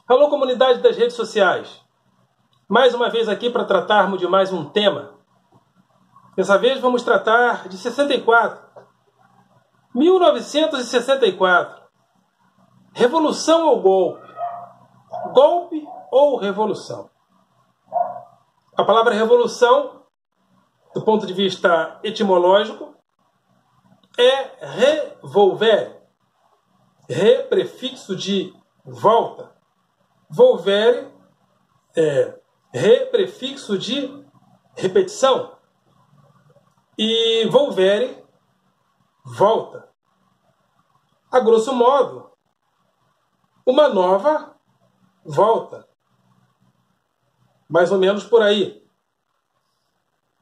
Alô, comunidade das redes sociais. Mais uma vez aqui para tratarmos de mais um tema. Dessa vez vamos tratar de 64. 1964. Revolução ou golpe? Golpe ou revolução? A palavra revolução, do ponto de vista etimológico, é revolvere. Re, prefixo de volta. Volvere é re, prefixo de repetição. E volvere, volta. A grosso modo, uma nova volta. Mais ou menos por aí.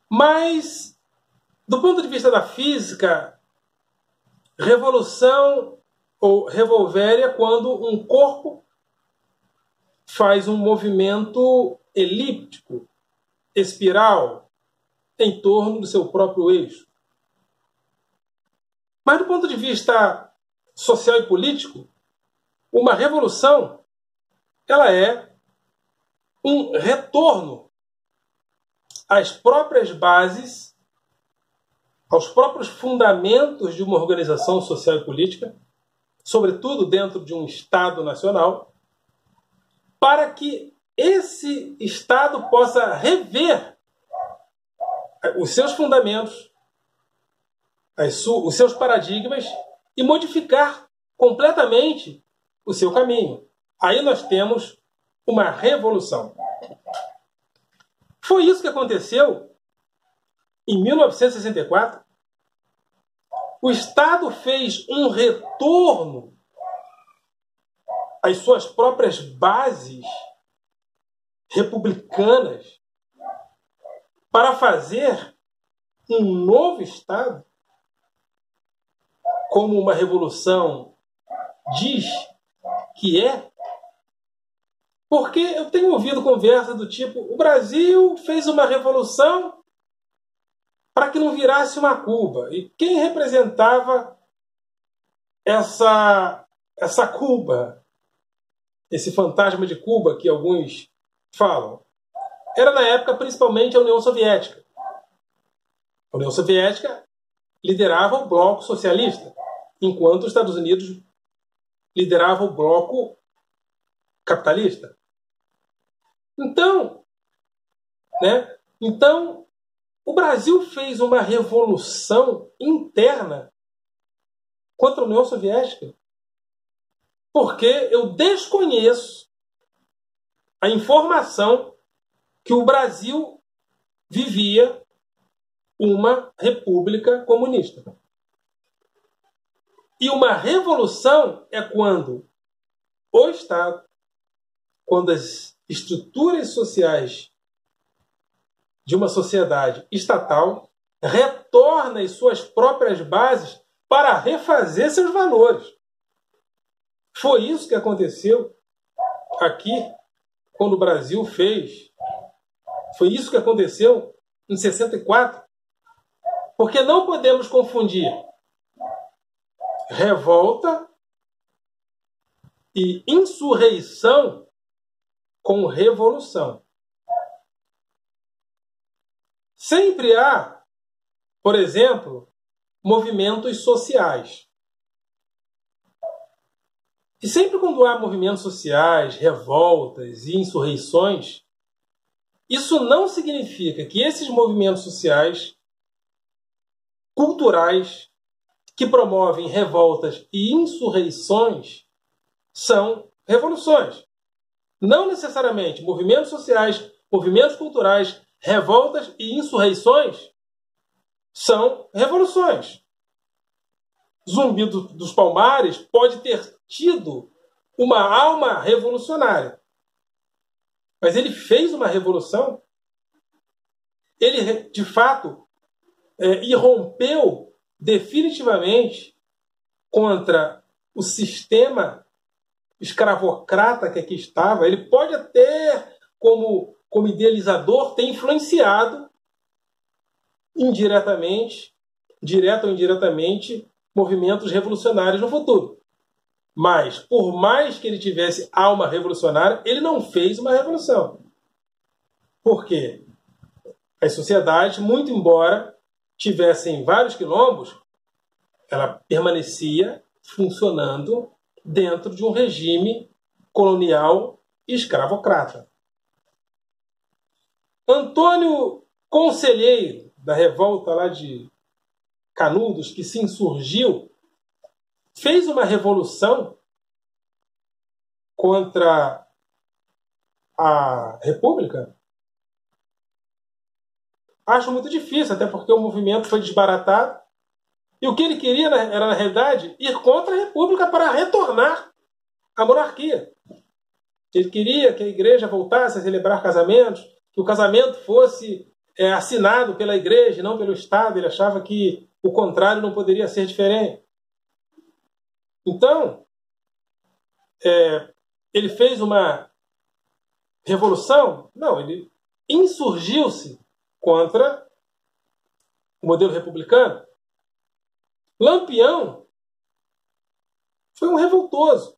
Mas, do ponto de vista da física, revolução ou revolvere é quando um corpo faz um movimento elíptico, espiral, em torno do seu próprio eixo. Mas do ponto de vista social e político, uma revolução, ela é um retorno às próprias bases, aos próprios fundamentos de uma organização social e política, sobretudo dentro de um Estado nacional, para que esse Estado possa rever os seus fundamentos, os seus paradigmas e modificar completamente o seu caminho. Aí nós temos uma revolução. Foi isso que aconteceu em 1964. O Estado fez um retorno às suas próprias bases republicanas para fazer um novo Estado, como uma revolução diz que é. Porque eu tenho ouvido conversa do tipo, o Brasil fez uma revolução para que não virasse uma Cuba. E quem representava essa Cuba, esse fantasma de Cuba que alguns falam, era na época principalmente a União Soviética. A União Soviética liderava o bloco socialista, enquanto os Estados Unidos liderava o bloco capitalista. Então, o Brasil fez uma revolução interna contra a União Soviética, porque eu desconheço a informação que o Brasil vivia uma república comunista. E uma revolução é quando o Estado, quando as estruturas sociais de uma sociedade estatal retorna às suas próprias bases para refazer seus valores. Foi isso que aconteceu aqui quando o Brasil fez. Foi isso que aconteceu em 64. Porque não podemos confundir revolta e insurreição com revolução. Sempre há, por exemplo, movimentos sociais. E sempre quando há movimentos sociais, revoltas e insurreições, isso não significa que esses movimentos sociais, culturais, que promovem revoltas e insurreições, são revoluções. Não necessariamente movimentos sociais, movimentos culturais, revoltas e insurreições são revoluções. Zumbi dos Palmares pode ter tido uma alma revolucionária, mas ele fez uma revolução. Ele, de fato, irrompeu definitivamente contra o sistema escravocrata que aqui estava. Ele pode até, como idealizador, ter influenciado indiretamente, direta ou indiretamente, movimentos revolucionários no futuro. Mas, por mais que ele tivesse alma revolucionária, ele não fez uma revolução. Por quê? As sociedades, muito embora tivessem vários quilombos, ela permanecia funcionando dentro de um regime colonial e escravocrata. Antônio Conselheiro, da revolta lá de Canudos, que se insurgiu, fez uma revolução contra a República? Acho muito difícil, até porque o movimento foi desbaratado. E o que ele queria era, na realidade, ir contra a República para retornar à monarquia. Ele queria que a igreja voltasse a celebrar casamentos, que o casamento fosse assinado pela igreja e não pelo Estado. Ele achava que o contrário não poderia ser diferente. Então, ele fez uma revolução? Não, ele insurgiu-se contra o modelo republicano. Lampião foi um revoltoso.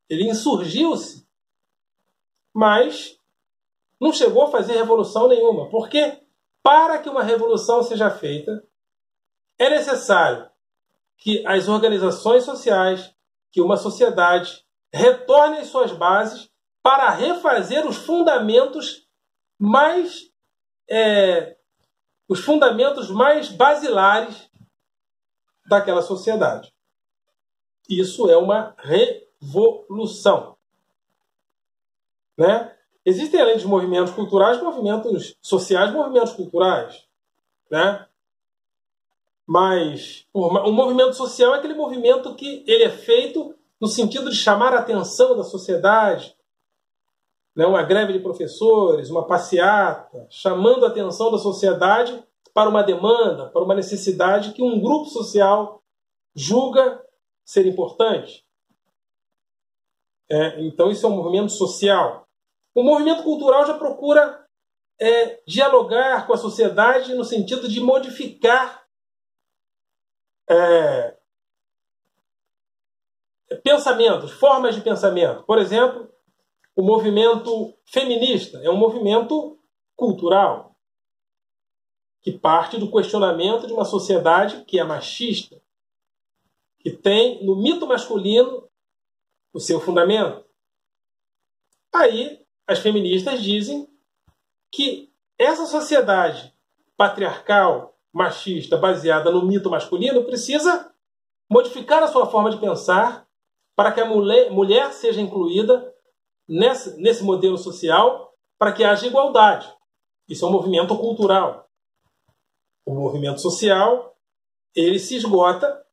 Ele insurgiu-se, mas não chegou a fazer revolução nenhuma. Porque, para que uma revolução seja feita, é necessário que as organizações sociais, que uma sociedade retorne às suas bases para refazer os fundamentos mais basilares daquela sociedade. Isso é uma revolução. Né? Existem, além de movimentos culturais, movimentos sociais, movimentos culturais. Né? Mas um movimento social é aquele movimento que ele é feito no sentido de chamar a atenção da sociedade. Né? Uma greve de professores, uma passeata, chamando a atenção da sociedade para uma demanda, para uma necessidade que um grupo social julga ser importante. Então isso é um movimento social. O movimento cultural já procura dialogar com a sociedade no sentido de modificar pensamentos, formas de pensamento. Por exemplo, o movimento feminista é um movimento cultural que parte do questionamento de uma sociedade que é machista, que tem no mito masculino o seu fundamento. Aí as feministas dizem que essa sociedade patriarcal, machista, baseada no mito masculino, precisa modificar a sua forma de pensar para que a mulher seja incluída nesse modelo social, para que haja igualdade. Isso é um movimento cultural. O movimento social, ele se esgota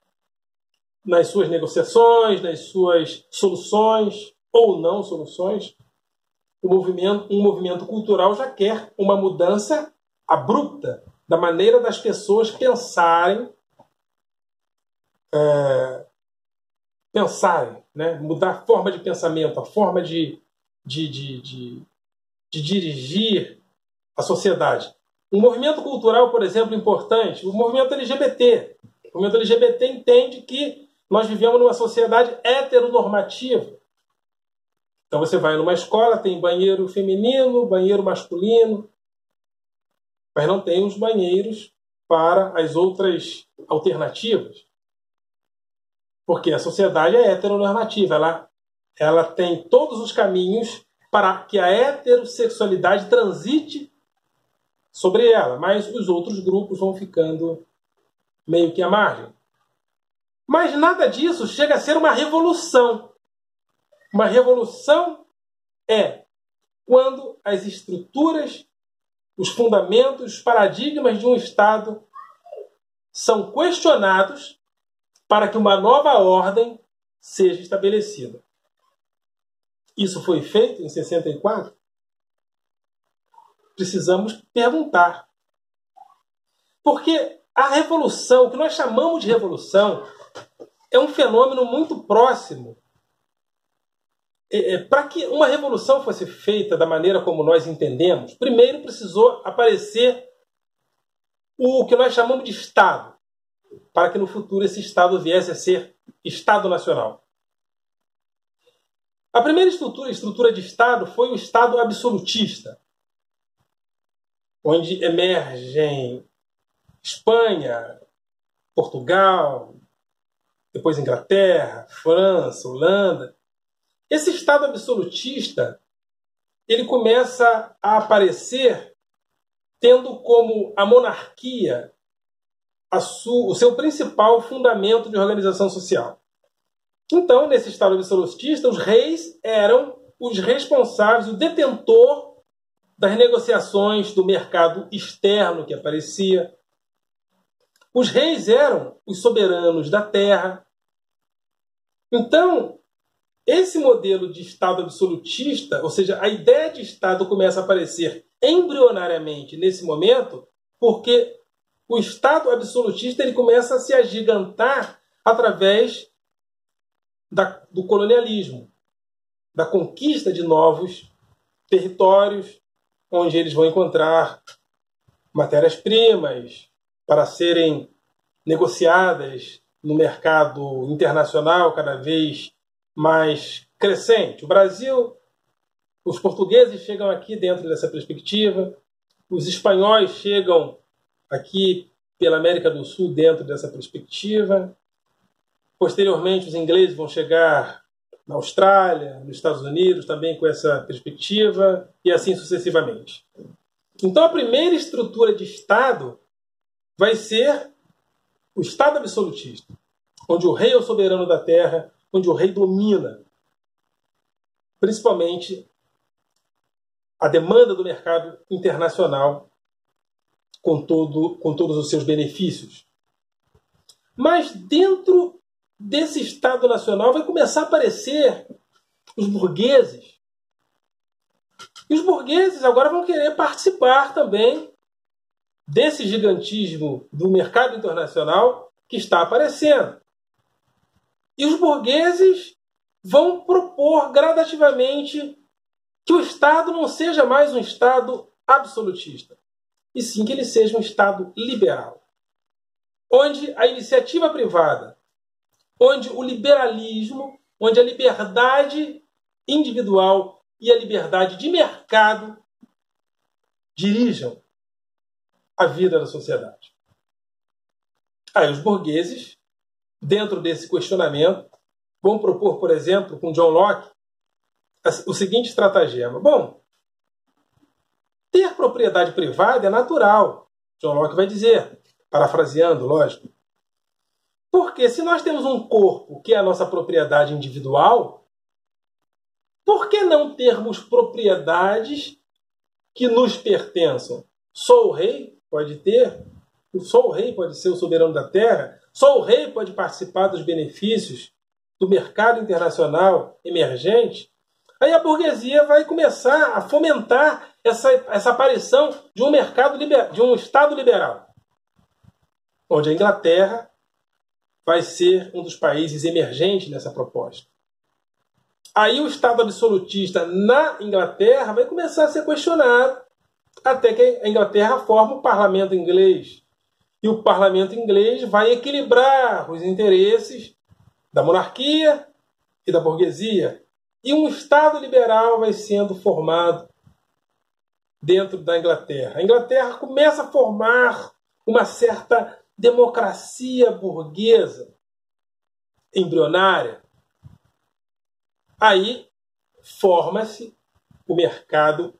nas suas negociações, nas suas soluções ou não soluções. Um movimento cultural já quer uma mudança abrupta da maneira das pessoas pensarem, né? Mudar a forma de pensamento, a forma de dirigir a sociedade. Um movimento cultural, por exemplo, importante, o movimento LGBT. O movimento LGBT entende que nós vivemos numa sociedade heteronormativa. Então você vai numa escola, tem banheiro feminino, banheiro masculino, mas não tem os banheiros para as outras alternativas. Porque a sociedade é heteronormativa, ela tem todos os caminhos para que a heterossexualidade transite sobre ela, mas os outros grupos vão ficando meio que à margem. Mas nada disso chega a ser uma revolução. Uma revolução é quando as estruturas, os fundamentos, os paradigmas de um Estado são questionados para que uma nova ordem seja estabelecida. Isso foi feito em 64? Precisamos perguntar. Porque a revolução, o que nós chamamos de revolução, é um fenômeno muito próximo. Para que uma revolução fosse feita da maneira como nós entendemos, primeiro precisou aparecer o que nós chamamos de Estado, para que no futuro esse Estado viesse a ser Estado Nacional. A primeira estrutura de Estado foi o Estado absolutista, onde emergem Espanha, Portugal, depois Inglaterra, França, Holanda. Esse Estado absolutista, ele começa a aparecer tendo como a monarquia o seu principal fundamento de organização social. Então, nesse Estado absolutista, os reis eram os responsáveis, o detentor das negociações do mercado externo que aparecia. Os reis eram os soberanos da terra. Então, esse modelo de Estado absolutista, ou seja, a ideia de Estado começa a aparecer embrionariamente nesse momento, porque o Estado absolutista ele começa a se agigantar através do colonialismo, da conquista de novos territórios, onde eles vão encontrar matérias-primas para serem negociadas no mercado internacional cada vez mais crescente. O Brasil, os portugueses chegam aqui dentro dessa perspectiva, os espanhóis chegam aqui pela América do Sul dentro dessa perspectiva. Posteriormente, os ingleses vão chegar na Austrália, nos Estados Unidos, também com essa perspectiva, e assim sucessivamente. Então, a primeira estrutura de Estado vai ser o Estado absolutista, onde o rei é o soberano da terra, onde o rei domina, principalmente, a demanda do mercado internacional com todos os seus benefícios. Mas dentro desse Estado nacional vai começar a aparecer os burgueses. E os burgueses agora vão querer participar também desse gigantismo do mercado internacional que está aparecendo. E os burgueses vão propor gradativamente que o Estado não seja mais um Estado absolutista, e sim que ele seja um Estado liberal, onde a iniciativa privada, onde o liberalismo, onde a liberdade individual e a liberdade de mercado dirijam a vida da sociedade. Aí os burgueses, dentro desse questionamento, vão propor, por exemplo, com John Locke, o seguinte estratagema. Bom, ter propriedade privada é natural, John Locke vai dizer, parafraseando, lógico. Porque se nós temos um corpo que é a nossa propriedade individual, por que não termos propriedades que nos pertençam? Só o rei pode ter, só o rei pode ser o soberano da terra, só o rei pode participar dos benefícios do mercado internacional emergente. Aí a burguesia vai começar a fomentar essa aparição de um mercado de um Estado liberal, onde a Inglaterra vai ser um dos países emergentes nessa proposta. Aí o Estado absolutista na Inglaterra vai começar a ser questionado, até que a Inglaterra forma o parlamento inglês. E o parlamento inglês vai equilibrar os interesses da monarquia e da burguesia. E um Estado liberal vai sendo formado dentro da Inglaterra. A Inglaterra começa a formar uma certa democracia burguesa embrionária. Aí forma-se o mercado,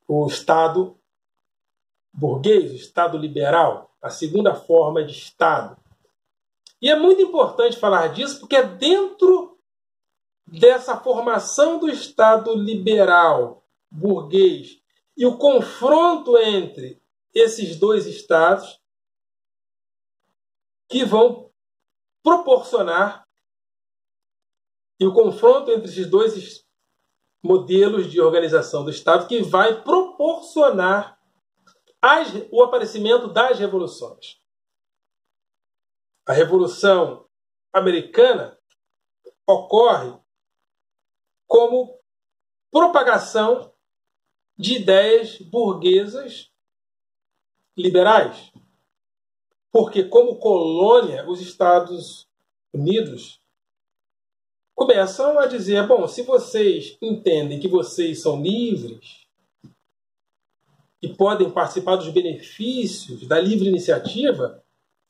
o Estado burguês, o Estado liberal, a segunda forma de Estado. E é muito importante falar disso porque é dentro dessa formação do Estado liberal, burguês, e o confronto entre esses dois estados que vão proporcionar, e o confronto entre esses dois modelos de organização do Estado que vai proporcionar o aparecimento das revoluções. A Revolução Americana ocorre como propagação de ideias burguesas liberais. Porque, como colônia, os Estados Unidos começam a dizer, bom, se vocês entendem que vocês são livres e podem participar dos benefícios da livre iniciativa,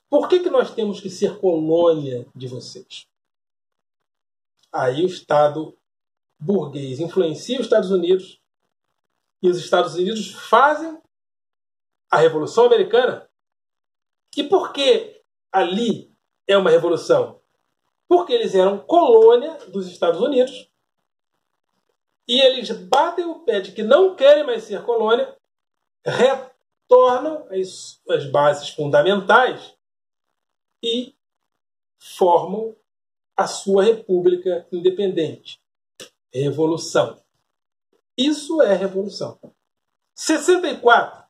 por que nós temos que ser colônia de vocês? Aí o Estado burguês influencia os Estados Unidos e os Estados Unidos fazem a Revolução Americana. E por que ali é uma revolução? Porque eles eram colônia dos Estados Unidos e eles batem o pé de que não querem mais ser colônia, retornam as bases fundamentais e formam a sua república independente. Revolução. Isso é revolução. 64,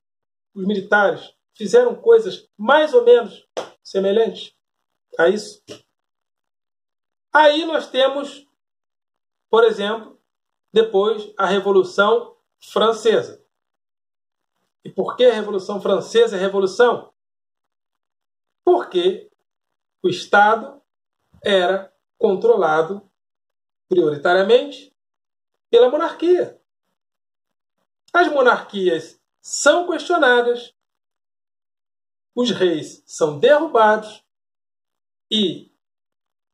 os militares fizeram coisas mais ou menos semelhantes a isso. Aí nós temos, por exemplo, depois a Revolução Francesa. E por que a Revolução Francesa é revolução? Porque o Estado era controlado prioritariamente pela monarquia. As monarquias são questionadas, os reis são derrubados e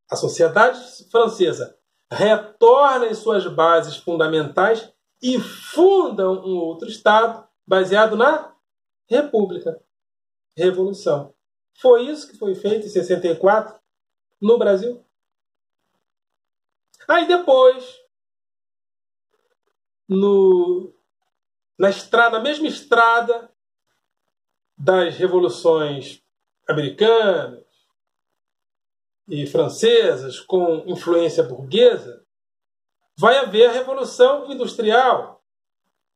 a sociedade francesa retorna em suas bases fundamentais e fundam um outro Estado baseado na República. Revolução. Foi isso que foi feito em 64 no Brasil. Aí depois, na mesma estrada das revoluções americanas e francesas com influência burguesa, vai haver a Revolução Industrial.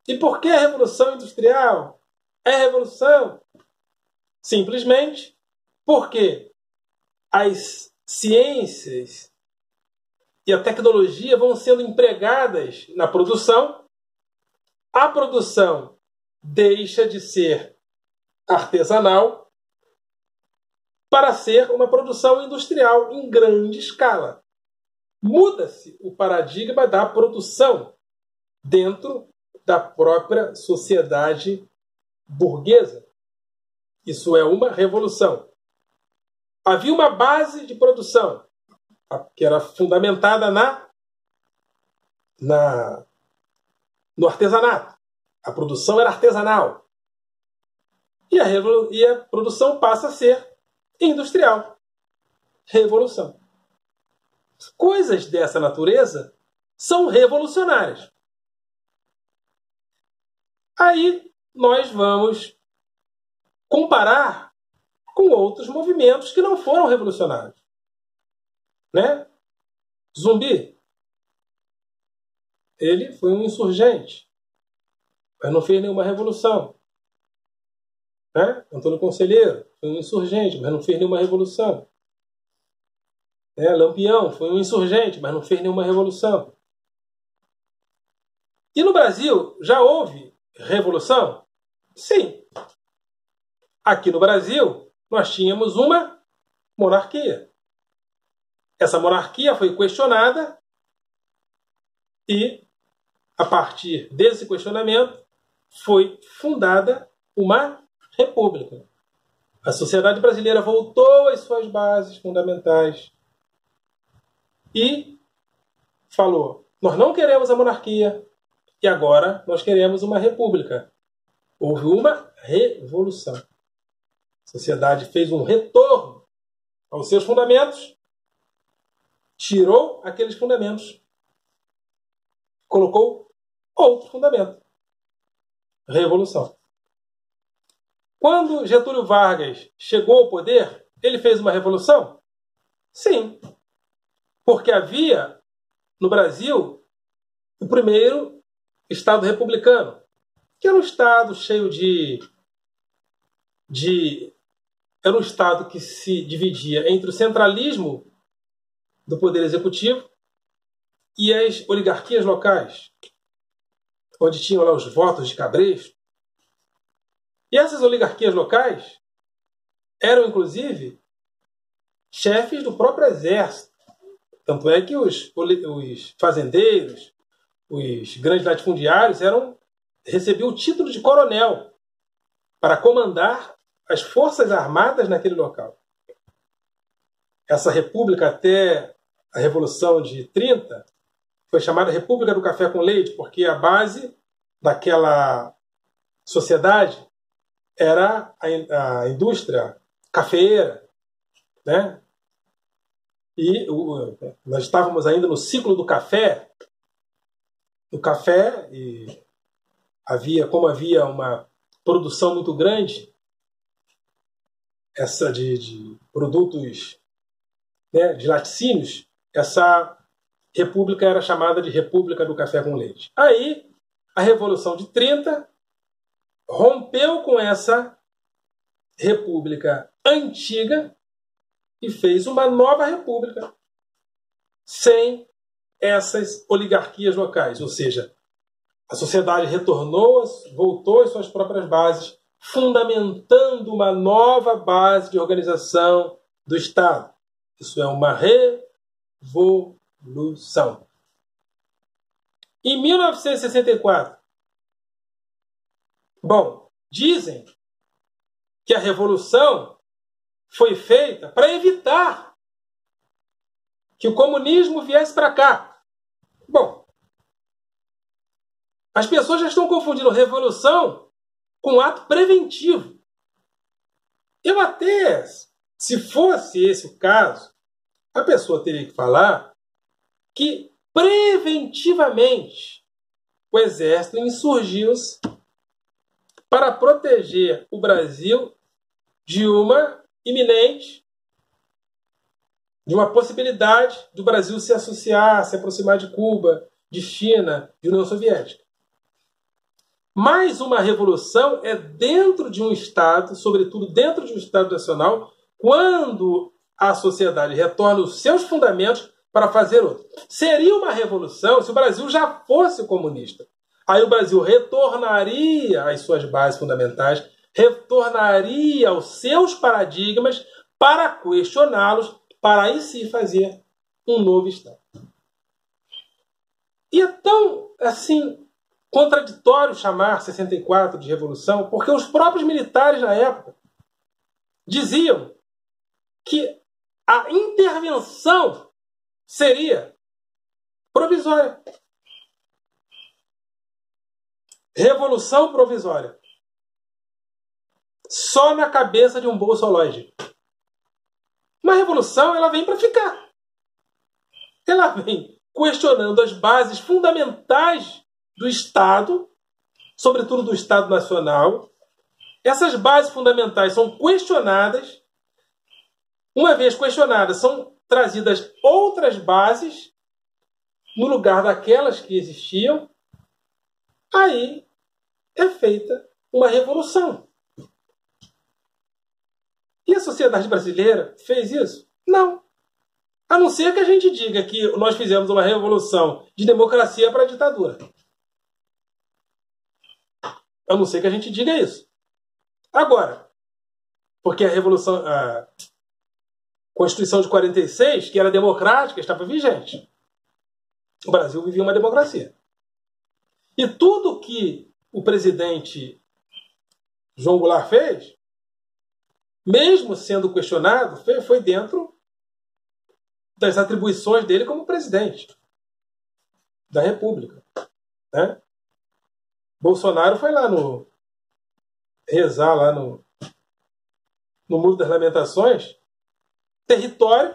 E por que a Revolução Industrial é revolução? Simplesmente porque as ciências e a tecnologia vão sendo empregadas na produção, a produção deixa de ser artesanal para ser uma produção industrial em grande escala. Muda-se o paradigma da produção dentro da própria sociedade burguesa. Isso é uma revolução. Havia uma base de produção que era fundamentada no artesanato. A produção era artesanal. E a produção passa a ser industrial. Revolução. Coisas dessa natureza são revolucionárias. Aí nós vamos comparar com outros movimentos que não foram revolucionários. Né? Zumbi. Ele foi um insurgente, mas não fez nenhuma revolução. Né? Antônio Conselheiro foi um insurgente, mas não fez nenhuma revolução. Lampião foi um insurgente, mas não fez nenhuma revolução. E no Brasil já houve revolução? Sim. Aqui no Brasil nós tínhamos uma monarquia. Essa monarquia foi questionada e, a partir desse questionamento, foi fundada uma república. A sociedade brasileira voltou às suas bases fundamentais e falou: nós não queremos a monarquia e agora nós queremos uma república. Houve uma revolução. A sociedade fez um retorno aos seus fundamentos, tirou aqueles fundamentos, colocou outro fundamento. Revolução. Quando Getúlio Vargas chegou ao poder, ele fez uma revolução? Sim. Porque havia, no Brasil, o primeiro Estado republicano, que era um Estado cheio era um Estado que se dividia entre o centralismo do Poder Executivo e as oligarquias locais, onde tinham lá os votos de cabresto. E essas oligarquias locais eram, inclusive, chefes do próprio exército. Tanto é que os fazendeiros, os grandes latifundiários recebiam o título de coronel para comandar as forças armadas naquele local. Essa república, até a Revolução de 30, foi chamada República do Café com Leite, porque a base daquela sociedade era a indústria cafeeira, né? E nós estávamos ainda no ciclo do café. No café, e como havia uma produção muito grande, essa de produtos, né, de laticínios, essa república era chamada de República do Café com Leite. Aí, a Revolução de 30 rompeu com essa república antiga e fez uma nova república sem essas oligarquias locais. Ou seja, a sociedade voltou às suas próprias bases, fundamentando uma nova base de organização do Estado. Isso é uma revolução. Em 1964, dizem que a revolução foi feita para evitar que o comunismo viesse para cá. As pessoas já estão confundindo revolução com ato preventivo. Eu até, se fosse esse o caso, a pessoa teria que falar que preventivamente o exército insurgiu-se para proteger o Brasil de uma possibilidade do Brasil se associar, se aproximar de Cuba, de China, de União Soviética. Mas uma revolução é dentro de um Estado, sobretudo dentro de um Estado nacional, quando a sociedade retorna os seus fundamentos para fazer outro. Seria uma revolução se o Brasil já fosse comunista. Aí o Brasil retornaria às suas bases fundamentais, retornaria aos seus paradigmas para questioná-los, para aí sim fazer um novo Estado. E é tão, contraditório chamar 64 de revolução, porque os próprios militares na época diziam que a intervenção seria provisória. Revolução provisória. Só na cabeça de um bolsolóide. Uma revolução, ela vem para ficar. Ela vem questionando as bases fundamentais do Estado, sobretudo do Estado Nacional. Essas bases fundamentais são questionadas. Uma vez questionadas, são trazidas outras bases no lugar daquelas que existiam. Aí é feita uma revolução. E a sociedade brasileira fez isso? Não. A não ser que a gente diga que nós fizemos uma revolução de democracia para a ditadura. A não ser que a gente diga isso. Agora, porque a Constituição de 46, que era democrática, estava vigente. O Brasil vivia uma democracia. E tudo que o presidente João Goulart fez, mesmo sendo questionado, foi dentro das atribuições dele como presidente da República. Né? Bolsonaro foi lá rezar lá no Muro das Lamentações, território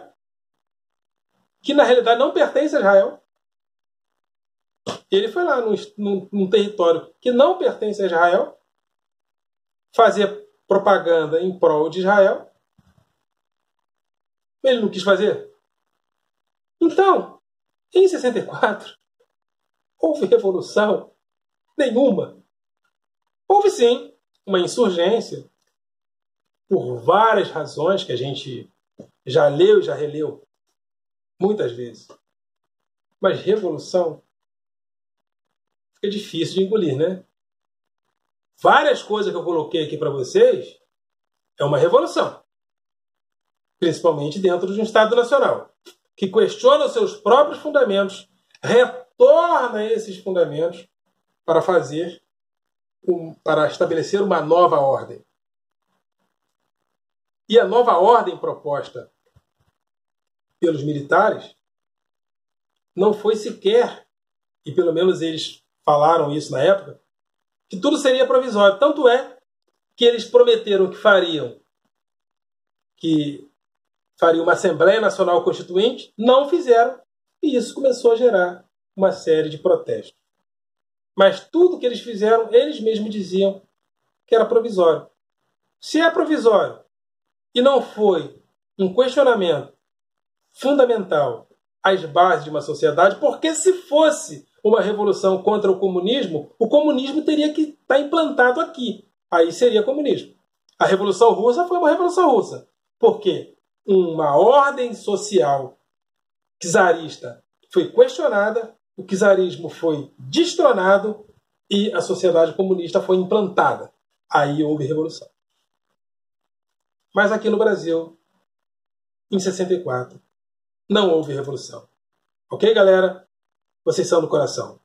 que na realidade não pertence a Israel. Ele foi lá num território que não pertence a Israel, fazer propaganda em prol de Israel. Ele não quis fazer. Então, em 64, houve revolução nenhuma. Houve sim uma insurgência por várias razões que a gente já leu e já releu muitas vezes. Mas revolução fica difícil de engolir, né? Várias coisas que eu coloquei aqui para vocês é uma revolução. principalmente dentro de um Estado nacional, que questiona os seus próprios fundamentos, retorna a esses fundamentos para para estabelecer uma nova ordem. E a nova ordem proposta pelos militares não foi sequer, e pelo menos eles falaram isso na época, que tudo seria provisório. Tanto é que eles prometeram que fariam uma Assembleia Nacional Constituinte, não fizeram, e isso começou a gerar uma série de protestos. Mas tudo que eles fizeram, eles mesmos diziam que era provisório. Se é provisório e não foi um questionamento fundamental às bases de uma sociedade, porque se fosse uma revolução contra o comunismo teria que estar implantado aqui. Aí seria comunismo. A Revolução Russa foi uma Revolução Russa. Porque uma ordem social czarista foi questionada, o czarismo foi destronado e a sociedade comunista foi implantada. Aí houve revolução. Mas aqui no Brasil, em 64, não houve revolução. Ok, galera? Vocês são do coração.